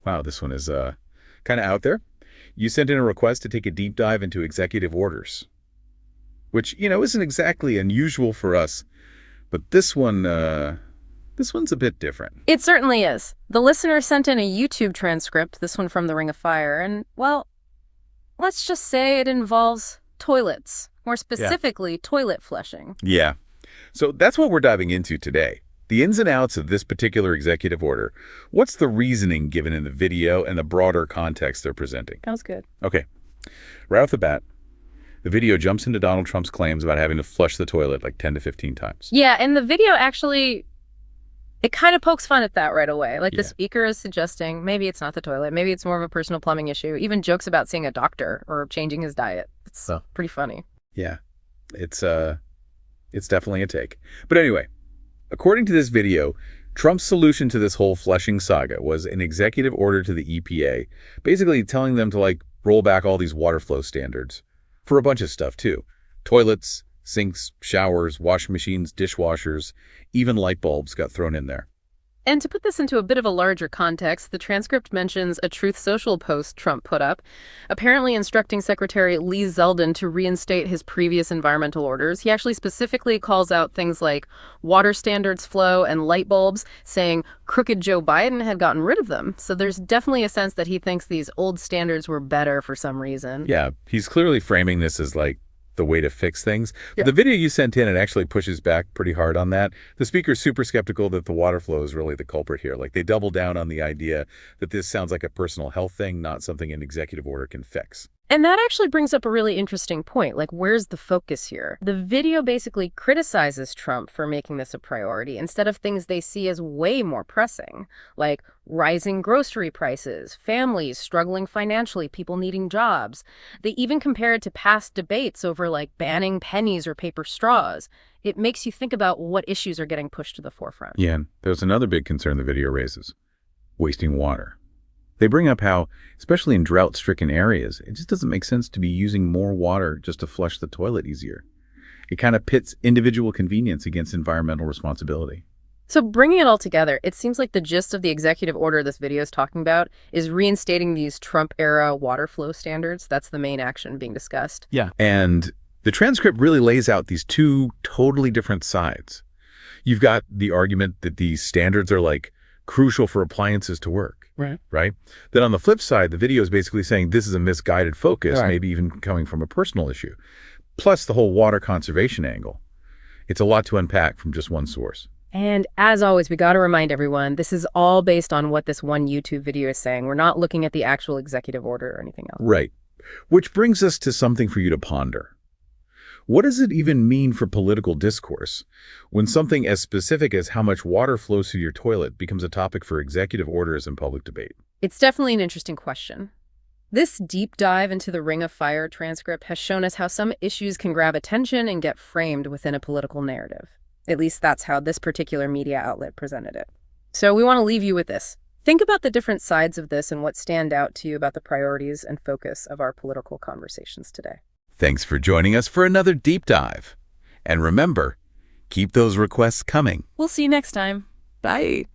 Wow, this one is kind of out there. You sent in a request to take a deep dive into executive orders, which, isn't exactly unusual for us, but this one's a bit different. It certainly is. The listener sent in a YouTube transcript, this one from the Ring of Fire, and, well, let's just say it involves toilets. More Yeah. specifically, toilet flushing. Yeah. So that's what we're diving into today. The ins and outs of this particular executive order. What's the reasoning given in the video and the broader context they're presenting? Sounds good. Okay. Right off the bat, the video jumps into Donald Trump's claims about having to flush the toilet like 10 to 15 times. Yeah, and the video actually, it kind of pokes fun at that right away. Like the Yeah. speaker is suggesting maybe it's not the toilet, maybe it's more of a personal plumbing issue, even jokes about seeing a doctor or changing his diet. It's pretty funny. Yeah. It's definitely a take. But anyway, according to this video, Trump's solution to this whole flushing saga was an executive order to the EPA, basically telling them to roll back all these water flow standards for a bunch of stuff too. Toilets, sinks, showers, washing machines, dishwashers, even light bulbs got thrown in there. And to put this into a bit of a larger context, the transcript mentions a Truth Social post Trump put up, apparently instructing Secretary Lee Zeldin to reinstate his previous environmental orders. He actually specifically calls out things like water standards flow and light bulbs, saying crooked Joe Biden had gotten rid of them. So there's definitely a sense that he thinks these old standards were better for some reason. Yeah, he's clearly framing this as the way to fix things. Yeah. The video you sent in, it actually pushes back pretty hard on that. The speaker's super skeptical that the water flow is really the culprit here. They double down on the idea that this sounds like a personal health thing, not something an executive order can fix. And that actually brings up a really interesting point. Where's the focus here? The video basically criticizes Trump for making this a priority instead of things they see as way more pressing, like rising grocery prices, families struggling financially, people needing jobs. They even compare it to past debates over banning pennies or paper straws. It makes you think about what issues are getting pushed to the forefront. Yeah, and there's another big concern the video raises: wasting water. They bring up how, especially in drought-stricken areas, it just doesn't make sense to be using more water just to flush the toilet easier. It kind of pits individual convenience against environmental responsibility. So bringing it all together, it seems like the gist of the executive order this video is talking about is reinstating these Trump-era water flow standards. That's the main action being discussed. Yeah. And the transcript really lays out these two totally different sides. You've got the argument that these standards are crucial for appliances to work. Right? Then on the flip side, the video is basically saying this is a misguided focus, Right. maybe even coming from a personal issue. Plus the whole water conservation angle. It's a lot to unpack from just one source. And as always, we got to remind everyone, this is all based on what this one YouTube video is saying. We're not looking at the actual executive order or anything else. Right. Which brings us to something for you to ponder. What does it even mean for political discourse when something as specific as how much water flows through your toilet becomes a topic for executive orders and public debate? It's definitely an interesting question. This deep dive into the Ring of Fire transcript has shown us how some issues can grab attention and get framed within a political narrative. At least that's how this particular media outlet presented it. So we want to leave you with this. Think about the different sides of this and what stand out to you about the priorities and focus of our political conversations today. Thanks for joining us for another deep dive. And remember, keep those requests coming. We'll see you next time. Bye.